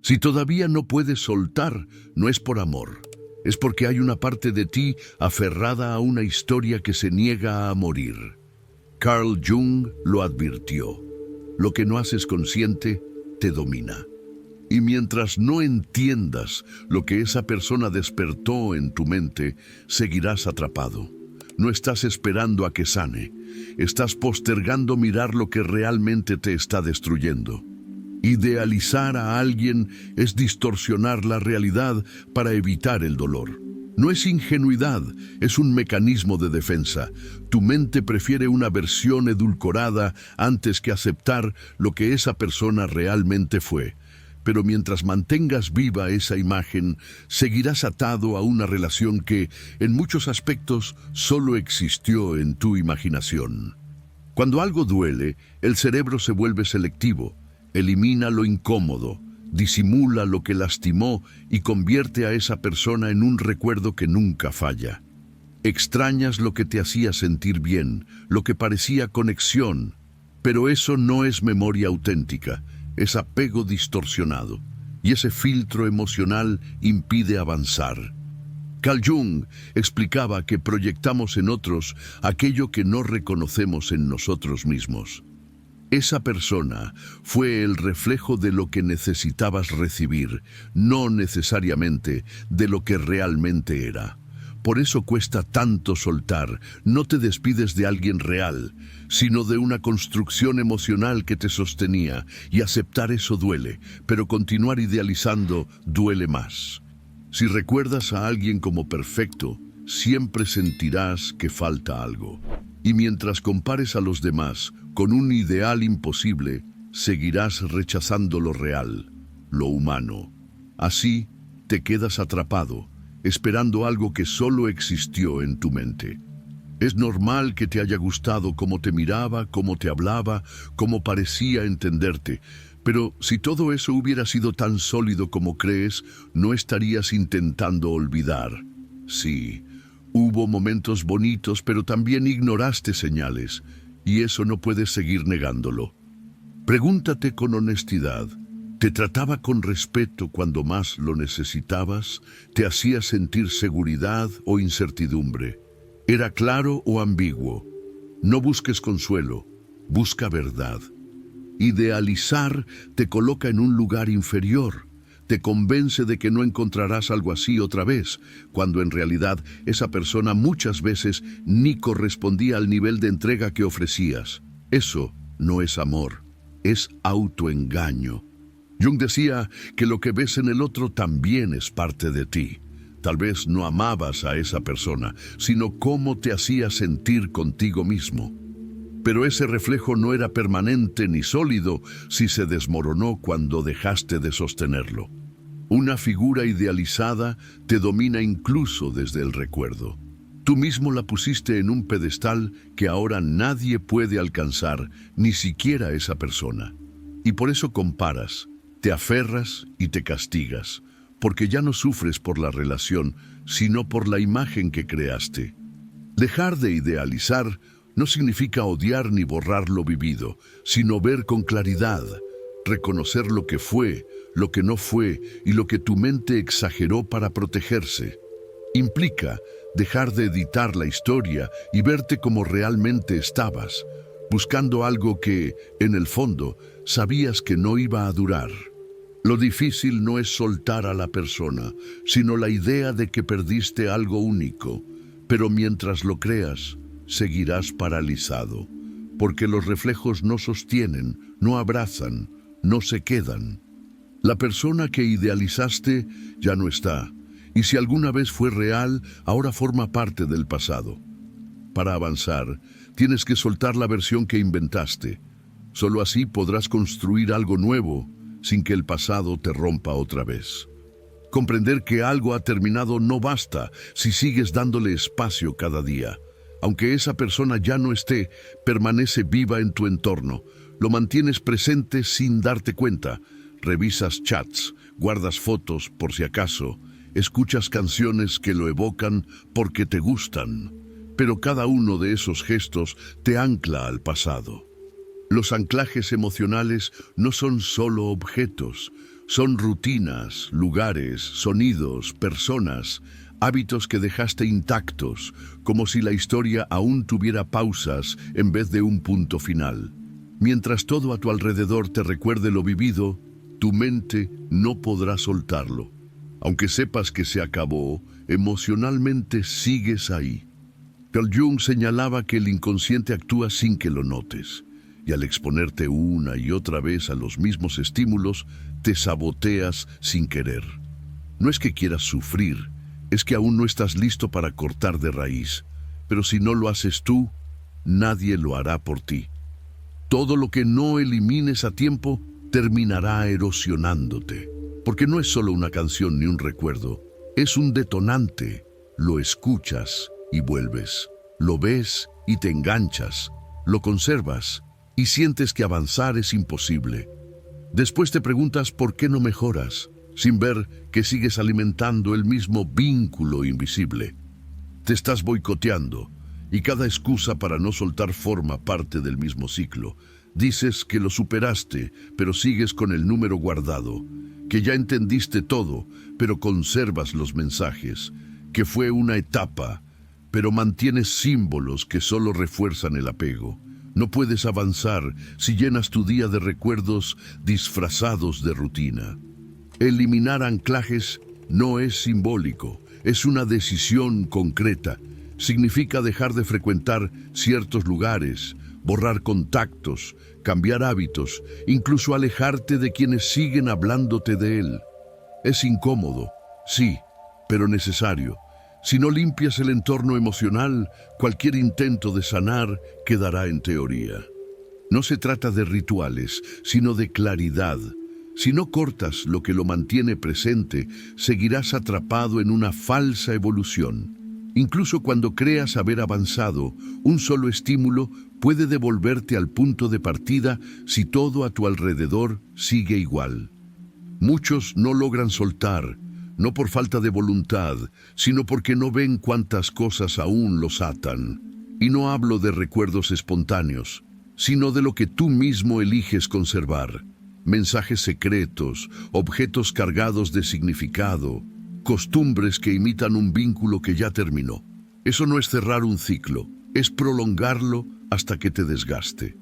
Si todavía no puedes soltar, no es por amor. Es porque hay una parte de ti aferrada a una historia que se niega a morir. Carl Jung lo advirtió. Lo que no haces consciente te domina. Y mientras no entiendas lo que esa persona despertó en tu mente, seguirás atrapado. No estás esperando a que sane. Estás postergando mirar lo que realmente te está destruyendo. Idealizar a alguien es distorsionar la realidad para evitar el dolor. No es ingenuidad, es un mecanismo de defensa. Tu mente prefiere una versión edulcorada antes que aceptar lo que esa persona realmente fue. Pero mientras mantengas viva esa imagen, seguirás atado a una relación que, en muchos aspectos, solo existió en tu imaginación. Cuando algo duele, el cerebro se vuelve selectivo. Elimina lo incómodo, disimula lo que lastimó y convierte a esa persona en un recuerdo que nunca falla. Extrañas lo que te hacía sentir bien, lo que parecía conexión, pero eso no es memoria auténtica, es apego distorsionado, y ese filtro emocional impide avanzar. Carl Jung explicaba que proyectamos en otros aquello que no reconocemos en nosotros mismos. Esa persona fue el reflejo de lo que necesitabas recibir, no necesariamente de lo que realmente era. Por eso cuesta tanto soltar. No te despides de alguien real, sino de una construcción emocional que te sostenía, y aceptar eso duele, pero continuar idealizando duele más. Si recuerdas a alguien como perfecto, siempre sentirás que falta algo. Y mientras compares a los demás con un ideal imposible, seguirás rechazando lo real, lo humano. Así te quedas atrapado, esperando algo que solo existió en tu mente. Es normal que te haya gustado cómo te miraba, cómo te hablaba, cómo parecía entenderte. Pero si todo eso hubiera sido tan sólido como crees, no estarías intentando olvidar. Sí, hubo momentos bonitos, pero también ignoraste señales, y eso no puedes seguir negándolo. Pregúntate con honestidad. ¿Te trataba con respeto cuando más lo necesitabas? ¿Te hacía sentir seguridad o incertidumbre? ¿Era claro o ambiguo? No busques consuelo, busca verdad. Idealizar te coloca en un lugar inferior. Te convence de que no encontrarás algo así otra vez, cuando en realidad esa persona muchas veces ni correspondía al nivel de entrega que ofrecías. Eso no es amor, es autoengaño. Jung decía que lo que ves en el otro también es parte de ti. Tal vez no amabas a esa persona, sino cómo te hacía sentir contigo mismo. Pero ese reflejo no era permanente ni sólido si se desmoronó cuando dejaste de sostenerlo. Una figura idealizada te domina incluso desde el recuerdo. Tú mismo la pusiste en un pedestal que ahora nadie puede alcanzar, ni siquiera esa persona. Y por eso comparas, te aferras y te castigas, porque ya no sufres por la relación, sino por la imagen que creaste. Dejar de idealizar no significa odiar ni borrar lo vivido, sino ver con claridad, reconocer lo que fue, lo que no fue y lo que tu mente exageró para protegerse. Implica dejar de editar la historia y verte como realmente estabas, buscando algo que, en el fondo, sabías que no iba a durar. Lo difícil no es soltar a la persona, sino la idea de que perdiste algo único. Pero mientras lo creas, seguirás paralizado, porque los reflejos no sostienen, no abrazan, no se quedan. La persona que idealizaste ya no está, y si alguna vez fue real, ahora forma parte del pasado. Para avanzar, tienes que soltar la versión que inventaste. Solo así podrás construir algo nuevo, sin que el pasado te rompa otra vez. Comprender que algo ha terminado no basta si sigues dándole espacio cada día. Aunque esa persona ya no esté, permanece viva en tu entorno. Lo mantienes presente sin darte cuenta. Revisas chats, guardas fotos por si acaso, escuchas canciones que lo evocan porque te gustan. Pero cada uno de esos gestos te ancla al pasado. Los anclajes emocionales no son solo objetos, Son rutinas, lugares, sonidos, personas, hábitos que dejaste intactos, como si la historia aún tuviera pausas en vez de un punto final. Mientras todo a tu alrededor te recuerde lo vivido, tu mente no podrá soltarlo. Aunque sepas que se acabó, emocionalmente sigues ahí. Carl Jung señalaba que el inconsciente actúa sin que lo notes, y al exponerte una y otra vez a los mismos estímulos, te saboteas sin querer. No es que quieras sufrir, es que aún no estás listo para cortar de raíz, pero si no lo haces tú, nadie lo hará por ti. Todo lo que no elimines a tiempo terminará erosionándote, porque no es solo una canción ni un recuerdo, es un detonante. Lo escuchas y vuelves, lo ves y te enganchas, lo conservas y sientes que avanzar es imposible. Después te preguntas por qué no mejoras, sin ver que sigues alimentando el mismo vínculo invisible. Te estás boicoteando y cada excusa para no soltar forma parte del mismo ciclo. Dices que lo superaste, pero sigues con el número guardado, que ya entendiste todo, pero conservas los mensajes, que fue una etapa, pero mantienes símbolos que solo refuerzan el apego. No puedes avanzar si llenas tu día de recuerdos disfrazados de rutina. Eliminar anclajes no es simbólico, es una decisión concreta. Significa dejar de frecuentar ciertos lugares, borrar contactos, cambiar hábitos, incluso alejarte de quienes siguen hablándote de él. Es incómodo, sí, pero necesario. Si no limpias el entorno emocional, cualquier intento de sanar quedará en teoría. No se trata de rituales, sino de claridad. Si no cortas lo que lo mantiene presente, seguirás atrapado en una falsa evolución. Incluso cuando creas haber avanzado, un solo estímulo puede devolverte al punto de partida si todo a tu alrededor sigue igual. Muchos no logran soltar, no por falta de voluntad, sino porque no ven cuántas cosas aún los atan. Y no hablo de recuerdos espontáneos, sino de lo que tú mismo eliges conservar. Mensajes secretos, objetos cargados de significado, costumbres que imitan un vínculo que ya terminó. Eso no es cerrar un ciclo, es prolongarlo hasta que te desgaste.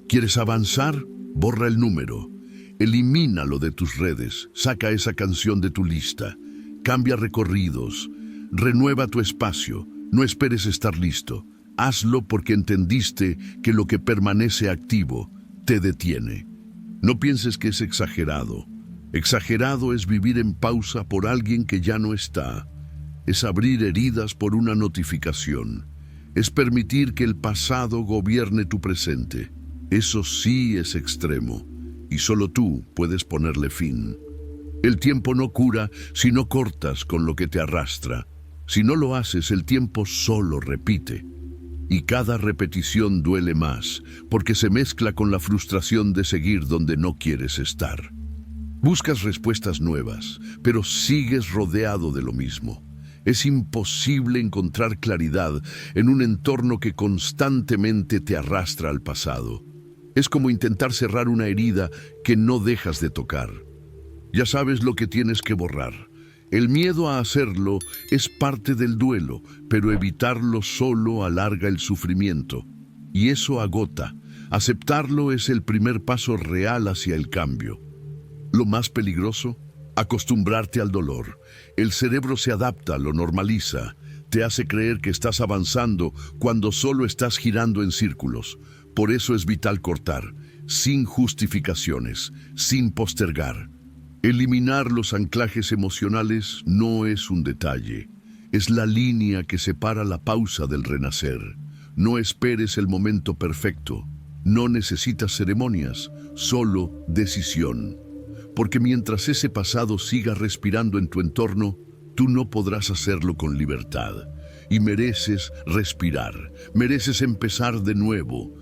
¿Quieres avanzar? Borra el número. Elimínalo de tus redes, saca esa canción de tu lista, cambia recorridos, renueva tu espacio, no esperes estar listo. Hazlo porque entendiste que lo que permanece activo te detiene. No pienses que es exagerado. Exagerado es vivir en pausa por alguien que ya no está. Es abrir heridas por una notificación. Es permitir que el pasado gobierne tu presente. Eso sí es extremo. Y solo tú puedes ponerle fin. El tiempo no cura si no cortas con lo que te arrastra. Si no lo haces, el tiempo solo repite. Y cada repetición duele más, porque se mezcla con la frustración de seguir donde no quieres estar. Buscas respuestas nuevas, pero sigues rodeado de lo mismo. Es imposible encontrar claridad en un entorno que constantemente te arrastra al pasado. Es como intentar cerrar una herida que no dejas de tocar. Ya sabes lo que tienes que borrar. El miedo a hacerlo es parte del duelo, pero evitarlo solo alarga el sufrimiento. Y eso agota. Aceptarlo es el primer paso real hacia el cambio. Lo más peligroso, acostumbrarte al dolor. El cerebro se adapta, lo normaliza. Te hace creer que estás avanzando cuando solo estás girando en círculos. Por eso es vital cortar, sin justificaciones, sin postergar. Eliminar los anclajes emocionales no es un detalle. Es la línea que separa la pausa del renacer. No esperes el momento perfecto. No necesitas ceremonias, solo decisión. Porque mientras ese pasado siga respirando en tu entorno, tú no podrás hacerlo con libertad. Y mereces respirar, mereces empezar de nuevo.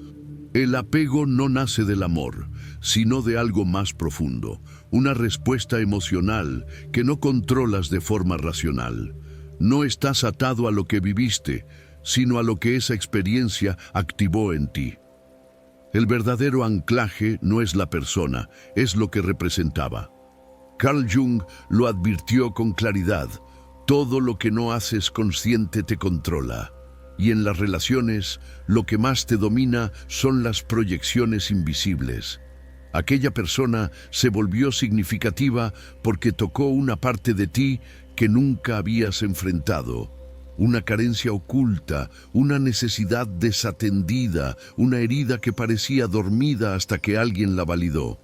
El apego no nace del amor, sino de algo más profundo, una respuesta emocional que no controlas de forma racional. No estás atado a lo que viviste, sino a lo que esa experiencia activó en ti. El verdadero anclaje no es la persona, es lo que representaba. Carl Jung lo advirtió con claridad: todo lo que no haces consciente te controla. Y en las relaciones, lo que más te domina son las proyecciones invisibles. Aquella persona se volvió significativa porque tocó una parte de ti que nunca habías enfrentado. Una carencia oculta, una necesidad desatendida, una herida que parecía dormida hasta que alguien la validó.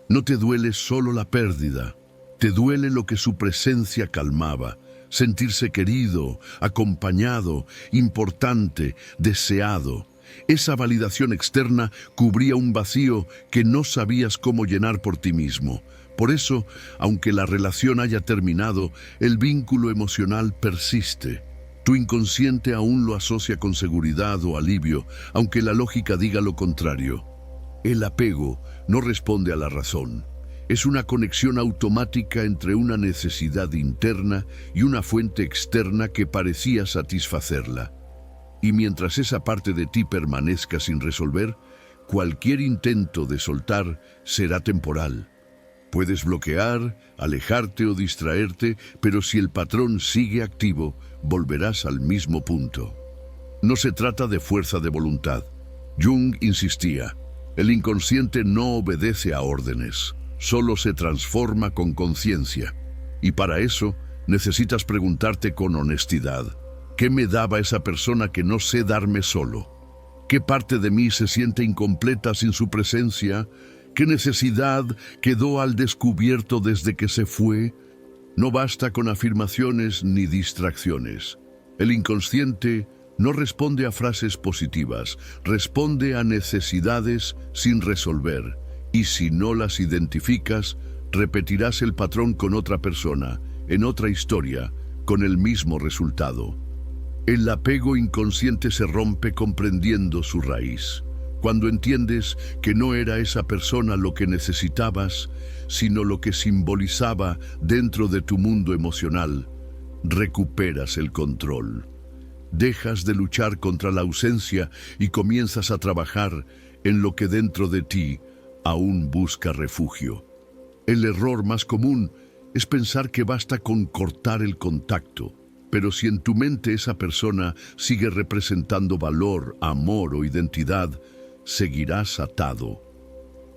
No te duele solo la pérdida, te duele lo que su presencia calmaba. Sentirse querido, acompañado, importante, deseado. Esa validación externa cubría un vacío que no sabías cómo llenar por ti mismo. Por eso, aunque la relación haya terminado, el vínculo emocional persiste. Tu inconsciente aún lo asocia con seguridad o alivio, aunque la lógica diga lo contrario. El apego no responde a la razón. Es una conexión automática entre una necesidad interna y una fuente externa que parecía satisfacerla. Y mientras esa parte de ti permanezca sin resolver, cualquier intento de soltar será temporal. Puedes bloquear, alejarte o distraerte, pero si el patrón sigue activo, volverás al mismo punto. No se trata de fuerza de voluntad. Jung insistía: el inconsciente no obedece a órdenes. Solo se transforma con conciencia. Y para eso necesitas preguntarte con honestidad: ¿qué me daba esa persona que no sé darme solo? ¿Qué parte de mí se siente incompleta sin su presencia? ¿Qué necesidad quedó al descubierto desde que se fue? No basta con afirmaciones ni distracciones. El inconsciente no responde a frases positivas, responde a necesidades sin resolver. Y si no las identificas, repetirás el patrón con otra persona, en otra historia, con el mismo resultado. El apego inconsciente se rompe comprendiendo su raíz. Cuando entiendes que no era esa persona lo que necesitabas, sino lo que simbolizaba dentro de tu mundo emocional, recuperas el control. Dejas de luchar contra la ausencia y comienzas a trabajar en lo que dentro de ti aún busca refugio. El error más común es pensar que basta con cortar el contacto, pero si en tu mente esa persona sigue representando valor, amor o identidad, seguirás atado.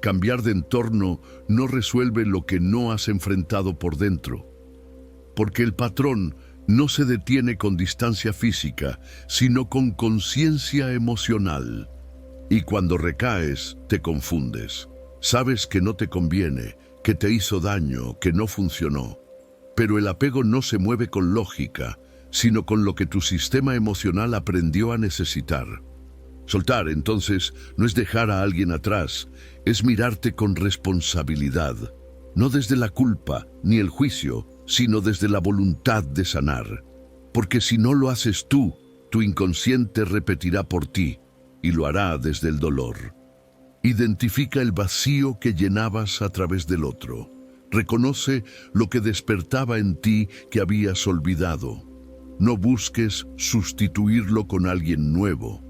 Cambiar de entorno no resuelve lo que no has enfrentado por dentro, porque el patrón no se detiene con distancia física, sino con conciencia emocional. Y cuando recaes, te confundes. Sabes que no te conviene, que te hizo daño, que no funcionó. Pero el apego no se mueve con lógica, sino con lo que tu sistema emocional aprendió a necesitar. Soltar, entonces, no es dejar a alguien atrás, es mirarte con responsabilidad. No desde la culpa ni el juicio, sino desde la voluntad de sanar. Porque si no lo haces tú, tu inconsciente repetirá por ti, y lo hará desde el dolor. Identifica el vacío que llenabas a través del otro. Reconoce lo que despertaba en ti que habías olvidado. No busques sustituirlo con alguien nuevo.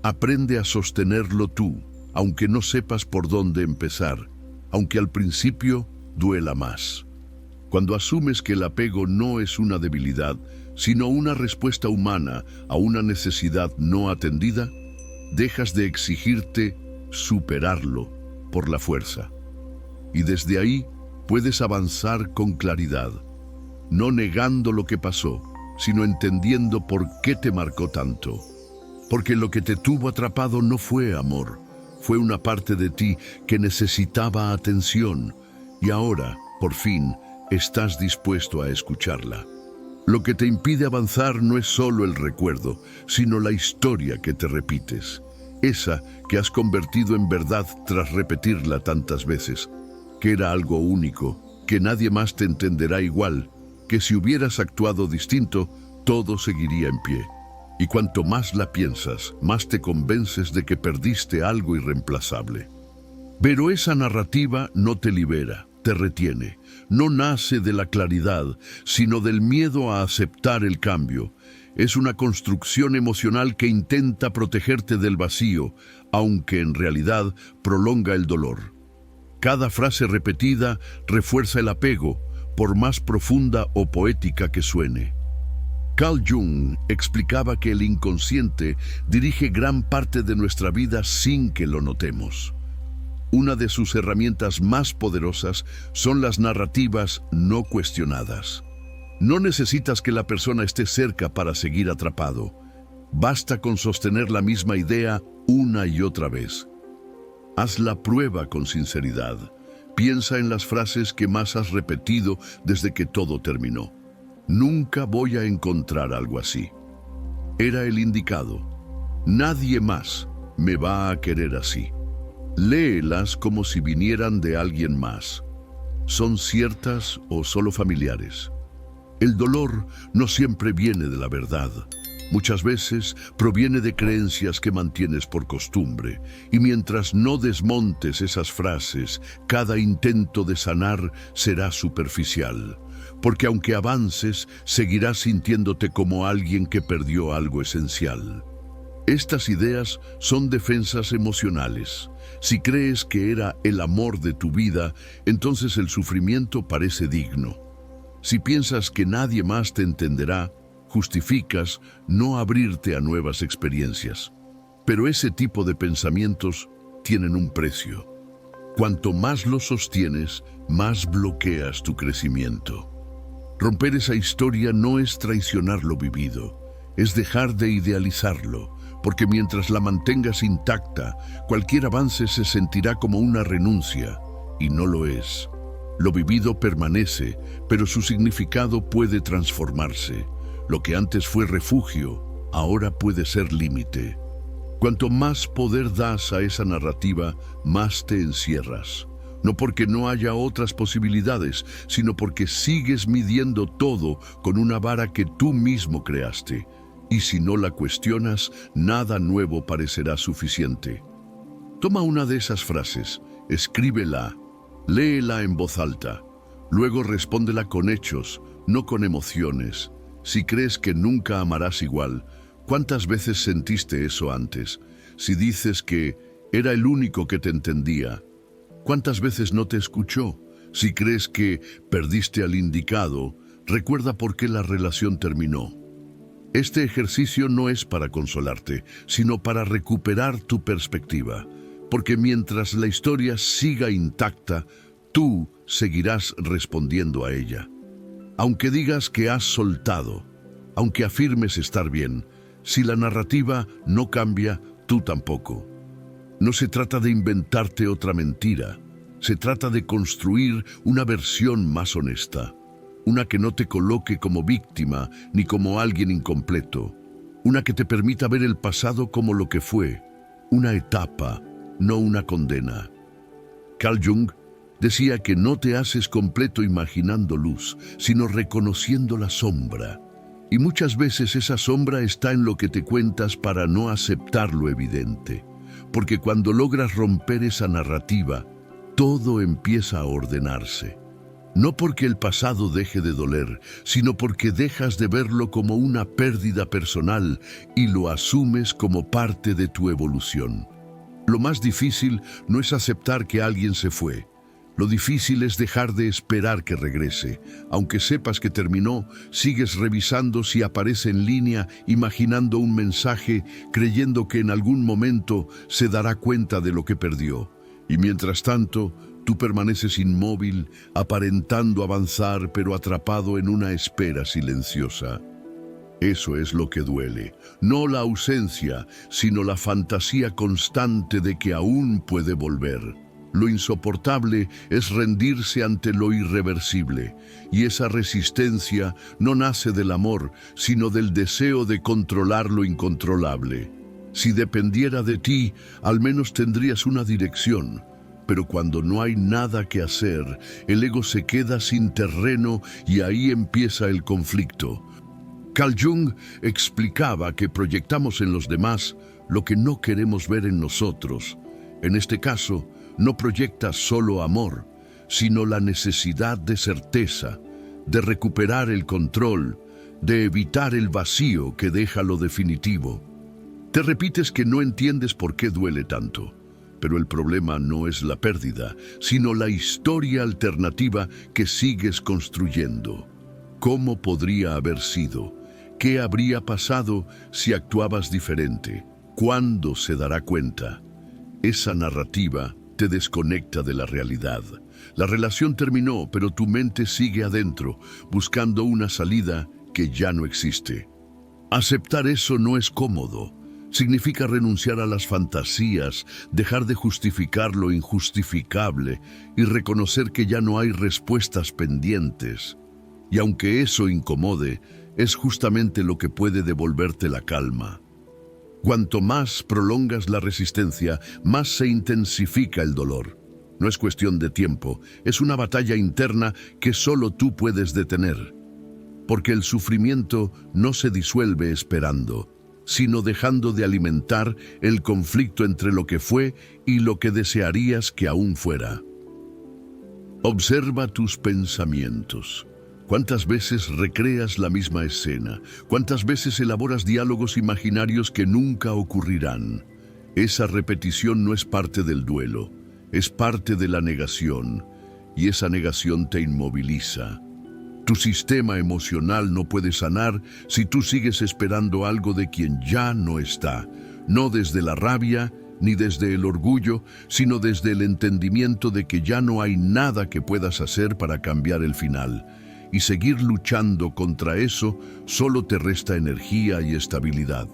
Aprende a sostenerlo tú, aunque no sepas por dónde empezar, aunque al principio duela más. Cuando asumes que el apego no es una debilidad, sino una respuesta humana a una necesidad no atendida, dejas de exigirte superarlo por la fuerza. Y desde ahí puedes avanzar con claridad, no negando lo que pasó, sino entendiendo por qué te marcó tanto. Porque lo que te tuvo atrapado no fue amor, fue una parte de ti que necesitaba atención, y ahora, por fin, estás dispuesto a escucharla. Lo que te impide avanzar no es solo el recuerdo, sino la historia que te repites. Esa que has convertido en verdad tras repetirla tantas veces, que era algo único, que nadie más te entenderá igual, que si hubieras actuado distinto, todo seguiría en pie. Y cuanto más la piensas, más te convences de que perdiste algo irreemplazable. Pero esa narrativa no te libera, te retiene. No nace de la claridad, sino del miedo a aceptar el cambio. Es una construcción emocional que intenta protegerte del vacío, aunque en realidad prolonga el dolor. Cada frase repetida refuerza el apego, por más profunda o poética que suene. Carl Jung explicaba que el inconsciente dirige gran parte de nuestra vida sin que lo notemos. Una de sus herramientas más poderosas son las narrativas no cuestionadas. No necesitas que la persona esté cerca para seguir atrapado. Basta con sostener la misma idea una y otra vez. Haz la prueba con sinceridad. Piensa en las frases que más has repetido desde que todo terminó. Nunca voy a encontrar algo así. Era el indicado. Nadie más me va a querer así. Léelas como si vinieran de alguien más. ¿Son ciertas o solo familiares? El dolor no siempre viene de la verdad. Muchas veces proviene de creencias que mantienes por costumbre, y mientras no desmontes esas frases, cada intento de sanar será superficial, porque aunque avances, seguirás sintiéndote como alguien que perdió algo esencial. Estas ideas son defensas emocionales. Si crees que era el amor de tu vida, entonces el sufrimiento parece digno. Si piensas que nadie más te entenderá, justificas no abrirte a nuevas experiencias. Pero ese tipo de pensamientos tienen un precio. Cuanto más los sostienes, más bloqueas tu crecimiento. Romper esa historia no es traicionar lo vivido, es dejar de idealizarlo, porque mientras la mantengas intacta, cualquier avance se sentirá como una renuncia, y no lo es. Lo vivido permanece, pero su significado puede transformarse. Lo que antes fue refugio, ahora puede ser límite. Cuanto más poder das a esa narrativa, más te encierras. No porque no haya otras posibilidades, sino porque sigues midiendo todo con una vara que tú mismo creaste. Y si no la cuestionas, nada nuevo parecerá suficiente. Toma una de esas frases, escríbela, léela en voz alta, luego respóndela con hechos, no con emociones. Si crees que nunca amarás igual, ¿cuántas veces sentiste eso antes? Si dices que era el único que te entendía, ¿cuántas veces no te escuchó? Si crees que perdiste al indicado, recuerda por qué la relación terminó. Este ejercicio no es para consolarte, sino para recuperar tu perspectiva, porque mientras la historia siga intacta, tú seguirás respondiendo a ella. Aunque digas que has soltado, aunque afirmes estar bien, si la narrativa no cambia, tú tampoco. No se trata de inventarte otra mentira, se trata de construir una versión más honesta, una que no te coloque como víctima ni como alguien incompleto, una que te permita ver el pasado como lo que fue, una etapa, no una condena. Carl Jung decía que no te haces completo imaginando luz, sino reconociendo la sombra. Y muchas veces esa sombra está en lo que te cuentas para no aceptar lo evidente. Porque cuando logras romper esa narrativa, todo empieza a ordenarse. No porque el pasado deje de doler, sino porque dejas de verlo como una pérdida personal y lo asumes como parte de tu evolución. Lo más difícil no es aceptar que alguien se fue. Lo difícil es dejar de esperar que regrese. Aunque sepas que terminó, sigues revisando si aparece en línea, imaginando un mensaje, creyendo que en algún momento se dará cuenta de lo que perdió. Y mientras tanto, tú permaneces inmóvil, aparentando avanzar, pero atrapado en una espera silenciosa. Eso es lo que duele, no la ausencia, sino la fantasía constante de que aún puede volver. Lo insoportable es rendirse ante lo irreversible, y esa resistencia no nace del amor, sino del deseo de controlar lo incontrolable. Si dependiera de ti, al menos tendrías una dirección, pero cuando no hay nada que hacer, el ego se queda sin terreno y ahí empieza el conflicto. Carl Jung explicaba que proyectamos en los demás lo que no queremos ver en nosotros. En este caso, no proyectas solo amor, sino la necesidad de certeza, de recuperar el control, de evitar el vacío que deja lo definitivo. Te repites que no entiendes por qué duele tanto, Pero el problema no es la pérdida, sino la historia alternativa que sigues construyendo. ¿Cómo podría haber sido? ¿Qué habría pasado si actuabas diferente? ¿Cuándo se dará cuenta? Esa narrativa te desconecta de la realidad. La relación terminó, pero tu mente sigue adentro, buscando una salida que ya no existe. Aceptar eso no es cómodo. Significa renunciar a las fantasías, dejar de justificar lo injustificable y reconocer que ya no hay respuestas pendientes. Y aunque eso incomode, es justamente lo que puede devolverte la calma. Cuanto más prolongas la resistencia, más se intensifica el dolor. No es cuestión de tiempo, es una batalla interna que solo tú puedes detener. Porque el sufrimiento no se disuelve esperando, sino dejando de alimentar el conflicto entre lo que fue y lo que desearías que aún fuera. Observa tus pensamientos. ¿Cuántas veces recreas la misma escena? ¿Cuántas veces elaboras diálogos imaginarios que nunca ocurrirán? Esa repetición no es parte del duelo, es parte de la negación, y esa negación te inmoviliza. Tu sistema emocional no puede sanar si tú sigues esperando algo de quien ya no está, no desde la rabia ni desde el orgullo, sino desde el entendimiento de que ya no hay nada que puedas hacer para cambiar el final. Y seguir luchando contra eso solo te resta energía y estabilidad.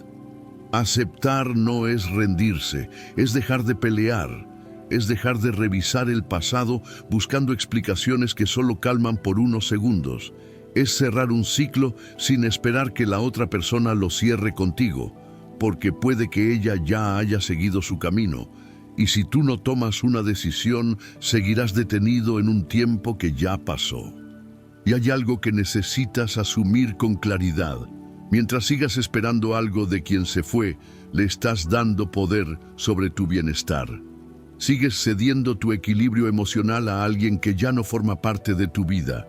Aceptar no es rendirse, es dejar de pelear. Es dejar de revisar el pasado buscando explicaciones que solo calman por unos segundos. Es cerrar un ciclo sin esperar que la otra persona lo cierre contigo, porque puede que ella ya haya seguido su camino. Y si tú no tomas una decisión, seguirás detenido en un tiempo que ya pasó. Y hay algo que necesitas asumir con claridad. Mientras sigas esperando algo de quien se fue, le estás dando poder sobre tu bienestar. Sigues cediendo tu equilibrio emocional a alguien que ya no forma parte de tu vida.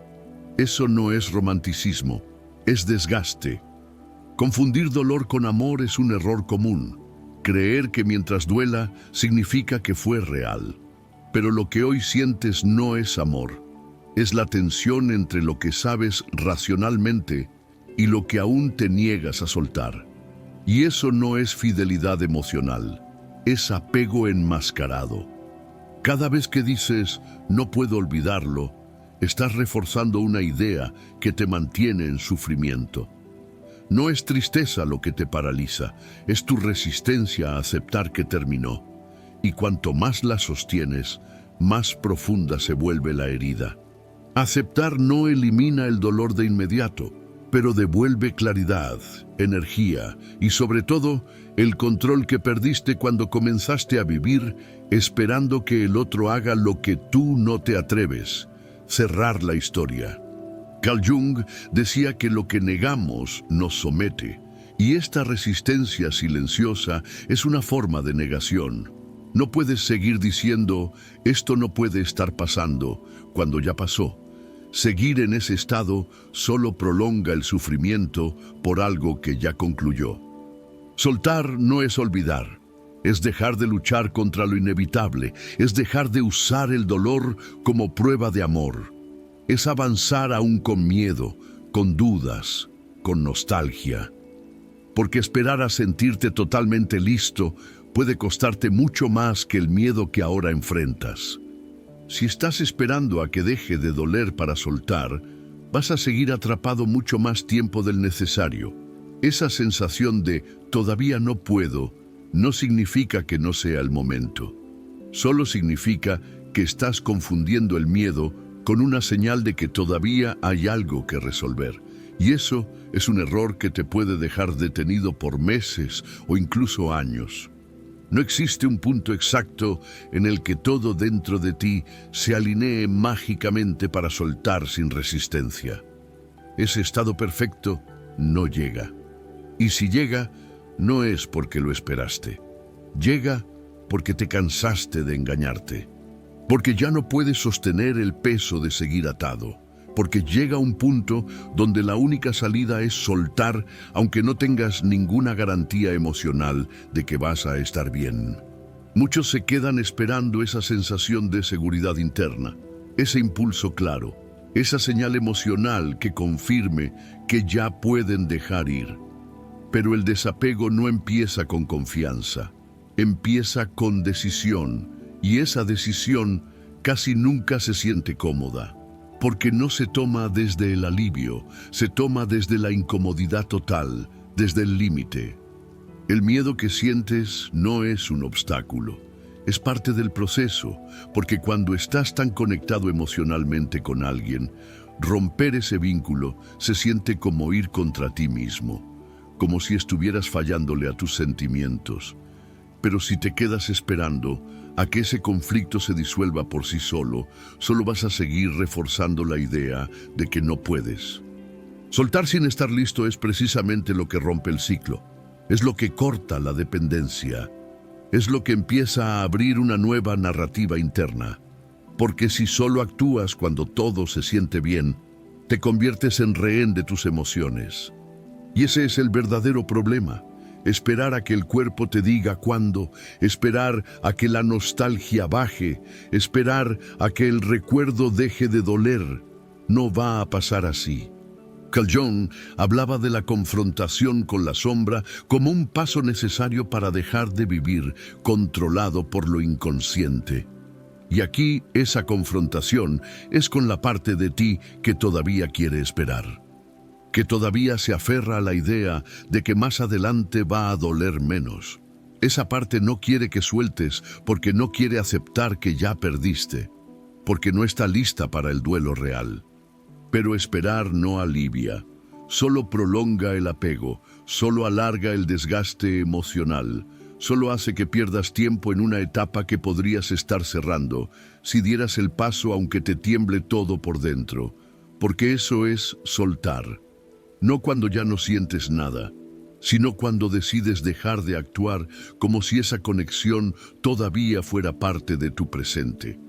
Eso no es romanticismo, es desgaste. Confundir dolor con amor es un error común. Creer que mientras duela significa que fue real. Pero lo que hoy sientes no es amor. Es la tensión entre lo que sabes racionalmente y lo que aún te niegas a soltar. Y eso no es fidelidad emocional. Es apego enmascarado. Cada vez que dices, no puedo olvidarlo, estás reforzando una idea que te mantiene en sufrimiento. No es tristeza lo que te paraliza, es tu resistencia a aceptar que terminó. Y cuanto más la sostienes, más profunda se vuelve la herida. Aceptar no elimina el dolor de inmediato, pero devuelve claridad, energía y sobre todo el control que perdiste cuando comenzaste a vivir esperando que el otro haga lo que tú no te atreves, cerrar la historia. Carl Jung decía que lo que negamos nos somete, y esta resistencia silenciosa es una forma de negación. No puedes seguir diciendo, esto no puede estar pasando, cuando ya pasó. Seguir en ese estado solo prolonga el sufrimiento por algo que ya concluyó. Soltar no es olvidar, es dejar de luchar contra lo inevitable, es dejar de usar el dolor como prueba de amor. Es avanzar aún con miedo, con dudas, con nostalgia. Porque esperar a sentirte totalmente listo puede costarte mucho más que el miedo que ahora enfrentas. Si estás esperando a que deje de doler para soltar, vas a seguir atrapado mucho más tiempo del necesario. Esa sensación de todavía no puedo no significa que no sea el momento. Solo significa que estás confundiendo el miedo con una señal de que todavía hay algo que resolver. Y eso es un error que te puede dejar detenido por meses o incluso años. No existe un punto exacto en el que todo dentro de ti se alinee mágicamente para soltar sin resistencia. Ese estado perfecto no llega. Y si llega, no es porque lo esperaste. Llega porque te cansaste de engañarte. Porque ya no puedes sostener el peso de seguir atado. Porque llega un punto donde la única salida es soltar, aunque no tengas ninguna garantía emocional de que vas a estar bien. Muchos se quedan esperando esa sensación de seguridad interna, ese impulso claro, esa señal emocional que confirme que ya pueden dejar ir. Pero el desapego no empieza con confianza, empieza con decisión, y esa decisión casi nunca se siente cómoda, porque no se toma desde el alivio, se toma desde la incomodidad total, desde el límite. El miedo que sientes no es un obstáculo, es parte del proceso, porque cuando estás tan conectado emocionalmente con alguien, romper ese vínculo se siente como ir contra ti mismo, como si estuvieras fallándole a tus sentimientos. Pero si te quedas esperando a que ese conflicto se disuelva por sí solo, solo vas a seguir reforzando la idea de que no puedes. Soltar sin estar listo es precisamente lo que rompe el ciclo. Es lo que corta la dependencia. Es lo que empieza a abrir una nueva narrativa interna. Porque si solo actúas cuando todo se siente bien, te conviertes en rehén de tus emociones. Y ese es el verdadero problema. Esperar a que el cuerpo te diga cuándo, esperar a que la nostalgia baje, esperar a que el recuerdo deje de doler. No va a pasar así. Carl Jung hablaba de la confrontación con la sombra como un paso necesario para dejar de vivir controlado por lo inconsciente. Y aquí esa confrontación es con la parte de ti que todavía quiere esperar, que todavía se aferra a la idea de que más adelante va a doler menos. Esa parte no quiere que sueltes porque no quiere aceptar que ya perdiste, porque no está lista para el duelo real. Pero esperar no alivia, solo prolonga el apego, solo alarga el desgaste emocional, solo hace que pierdas tiempo en una etapa que podrías estar cerrando si dieras el paso aunque te tiemble todo por dentro, porque eso es soltar. No cuando ya no sientes nada, sino cuando decides dejar de actuar como si esa conexión todavía fuera parte de tu presente.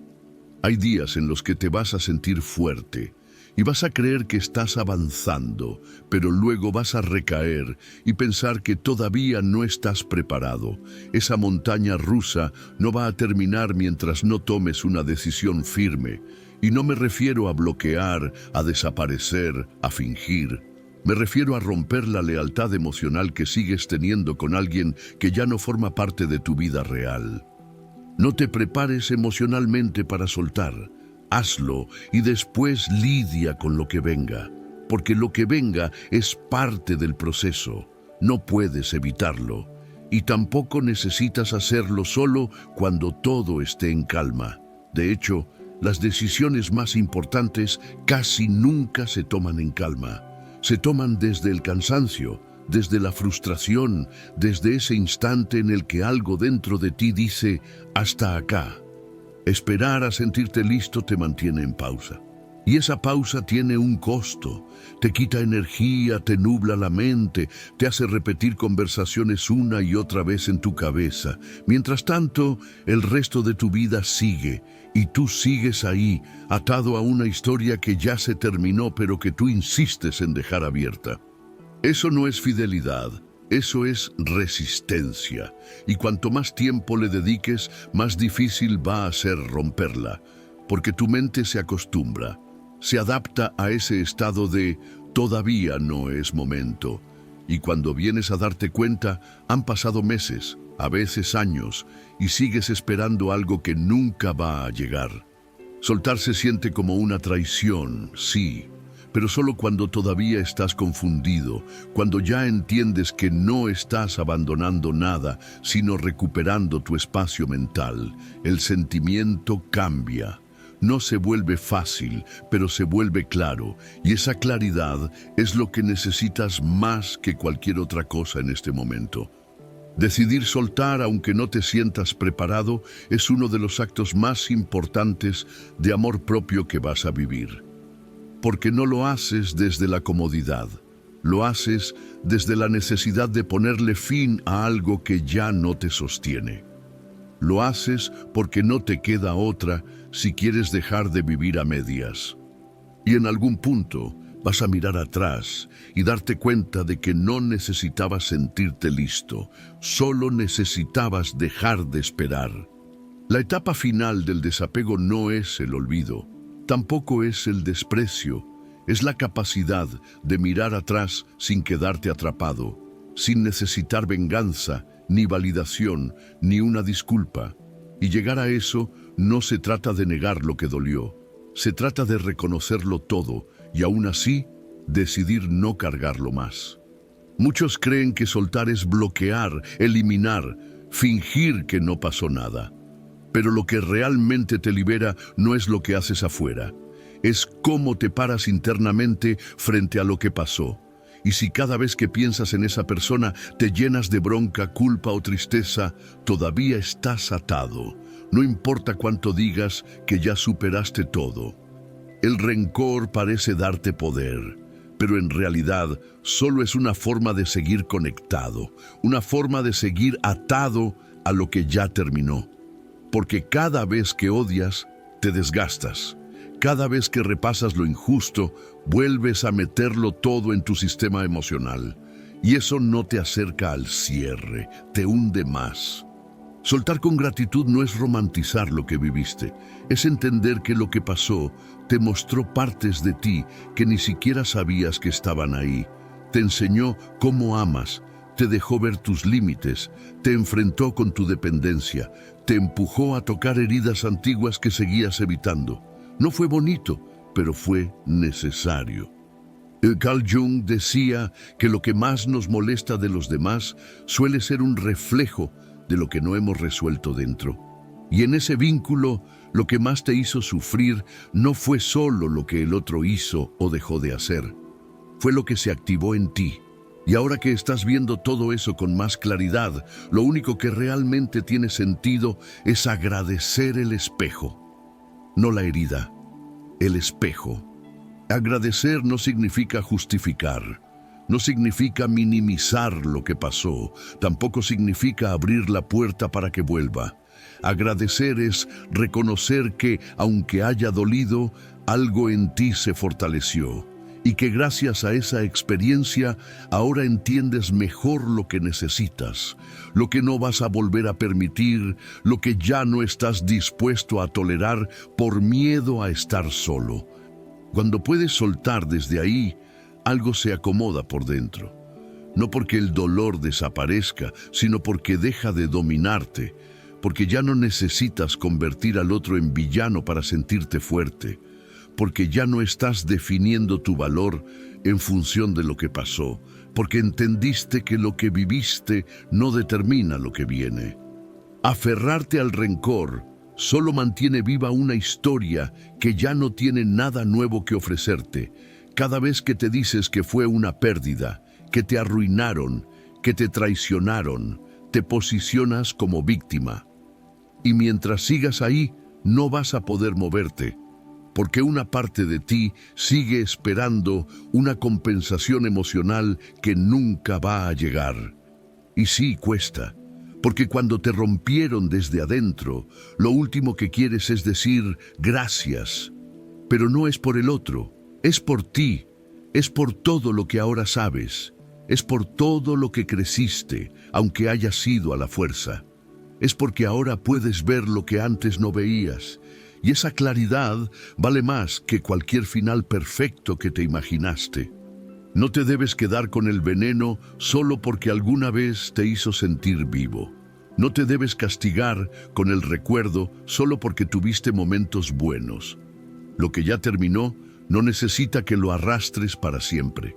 Hay días en los que te vas a sentir fuerte y vas a creer que estás avanzando, pero luego vas a recaer y pensar que todavía no estás preparado. Esa montaña rusa no va a terminar mientras no tomes una decisión firme. Y no me refiero a bloquear, a desaparecer, a fingir. Me refiero a romper la lealtad emocional que sigues teniendo con alguien que ya no forma parte de tu vida real. No te prepares emocionalmente para soltar. Hazlo y después lidia con lo que venga, porque lo que venga es parte del proceso. No puedes evitarlo y tampoco necesitas hacerlo solo cuando todo esté en calma. De hecho, las decisiones más importantes casi nunca se toman en calma. Se toman desde el cansancio, desde la frustración, desde ese instante en el que algo dentro de ti dice «hasta acá». Esperar a sentirte listo te mantiene en pausa. Y esa pausa tiene un costo. Te quita energía, te nubla la mente, te hace repetir conversaciones una y otra vez en tu cabeza. Mientras tanto, el resto de tu vida sigue, y tú sigues ahí, atado a una historia que ya se terminó, pero que tú insistes en dejar abierta. Eso no es fidelidad. Eso es resistencia, y cuanto más tiempo le dediques, más difícil va a ser romperla, porque tu mente se acostumbra, se adapta a ese estado de todavía no es momento, y cuando vienes a darte cuenta, han pasado meses, a veces años, y sigues esperando algo que nunca va a llegar. Soltar se siente como una traición, sí, pero solo cuando todavía estás confundido, cuando ya entiendes que no estás abandonando nada, sino recuperando tu espacio mental. El sentimiento cambia. No se vuelve fácil, pero se vuelve claro, y esa claridad es lo que necesitas más que cualquier otra cosa en este momento. Decidir soltar aunque no te sientas preparado es uno de los actos más importantes de amor propio que vas a vivir. Porque no lo haces desde la comodidad, lo haces desde la necesidad de ponerle fin a algo que ya no te sostiene. Lo haces porque no te queda otra si quieres dejar de vivir a medias. Y en algún punto Vas a mirar atrás y darte cuenta de que no necesitabas sentirte listo, solo necesitabas dejar de esperar. La etapa final del desapego no es el olvido, tampoco es el desprecio, es la capacidad de mirar atrás sin quedarte atrapado, sin necesitar venganza, ni validación, ni una disculpa. Y llegar a eso no se trata de negar lo que dolió, se trata de reconocerlo todo y aún así decidir no cargarlo más. Muchos creen que soltar es bloquear, eliminar, fingir que no pasó nada. Pero lo que realmente te libera no es lo que haces afuera, es cómo te paras internamente frente a lo que pasó. Y si cada vez que piensas en esa persona te llenas de bronca, culpa o tristeza, todavía estás atado. No importa cuánto digas que ya superaste todo. El rencor parece darte poder, pero en realidad solo es una forma de seguir conectado, una forma de seguir atado a lo que ya terminó. Porque cada vez que odias, te desgastas. Cada vez que repasas lo injusto, vuelves a meterlo todo en tu sistema emocional. Y eso no te acerca al cierre, te hunde más. Soltar con gratitud no es romantizar lo que viviste, es entender que lo que pasó te mostró partes de ti que ni siquiera sabías que estaban ahí. Te enseñó cómo amas, te dejó ver tus límites, te enfrentó con tu dependencia, te empujó a tocar heridas antiguas que seguías evitando. No fue bonito, pero fue necesario. Carl Jung decía que lo que más nos molesta de los demás suele ser un reflejo de lo que no hemos resuelto dentro. Y en ese vínculo, lo que más te hizo sufrir no fue solo lo que el otro hizo o dejó de hacer. Fue lo que se activó en ti. Y ahora que estás viendo todo eso con más claridad, lo único que realmente tiene sentido es agradecer el espejo. No la herida, el espejo. Agradecer no significa justificar, no significa minimizar lo que pasó, tampoco significa abrir la puerta para que vuelva. Agradecer es reconocer que, aunque haya dolido, algo en ti se fortaleció y que gracias a esa experiencia ahora entiendes mejor lo que necesitas, lo que no vas a volver a permitir, lo que ya no estás dispuesto a tolerar por miedo a estar solo. Cuando puedes soltar desde ahí, algo se acomoda por dentro. No porque el dolor desaparezca, sino porque deja de dominarte, porque ya no necesitas convertir al otro en villano para sentirte fuerte, porque ya no estás definiendo tu valor en función de lo que pasó, porque entendiste que lo que viviste no determina lo que viene. Aferrarte al rencor solo mantiene viva una historia que ya no tiene nada nuevo que ofrecerte. Cada vez que te dices que fue una pérdida, que te arruinaron, que te traicionaron, te posicionas como víctima. Y mientras sigas ahí, no vas a poder moverte, porque una parte de ti sigue esperando una compensación emocional que nunca va a llegar. Y sí, cuesta, porque cuando te rompieron desde adentro, lo último que quieres es decir gracias. Pero no es por el otro, es por ti, es por todo lo que ahora sabes, es por todo lo que creciste, aunque haya sido a la fuerza. Es porque ahora puedes ver lo que antes no veías, y esa claridad vale más que cualquier final perfecto que te imaginaste. No te debes quedar con el veneno solo porque alguna vez te hizo sentir vivo. No te debes castigar con el recuerdo solo porque tuviste momentos buenos. Lo que ya terminó no necesita que lo arrastres para siempre.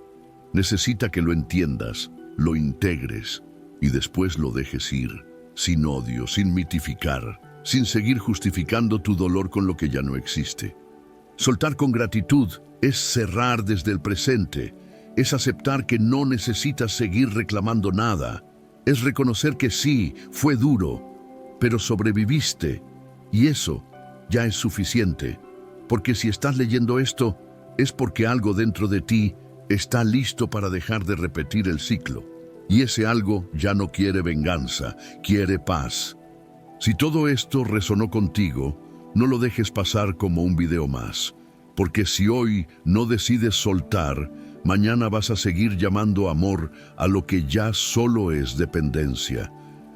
Necesita que lo entiendas, lo integres y después lo dejes ir, sin odio, sin mitificar, sin seguir justificando tu dolor con lo que ya no existe. Soltar con gratitud es cerrar desde el presente, es aceptar que no necesitas seguir reclamando nada, es reconocer que sí, fue duro, pero sobreviviste, y eso ya es suficiente, porque si estás leyendo esto, es porque algo dentro de ti está listo para dejar de repetir el ciclo, y ese algo ya no quiere venganza, quiere paz. Si todo esto resonó contigo, no lo dejes pasar como un video más, porque si hoy no decides soltar, mañana vas a seguir llamando amor a lo que ya solo es dependencia.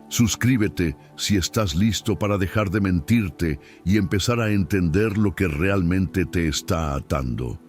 Suscríbete si estás listo para dejar de mentirte y empezar a entender lo que realmente te está atando.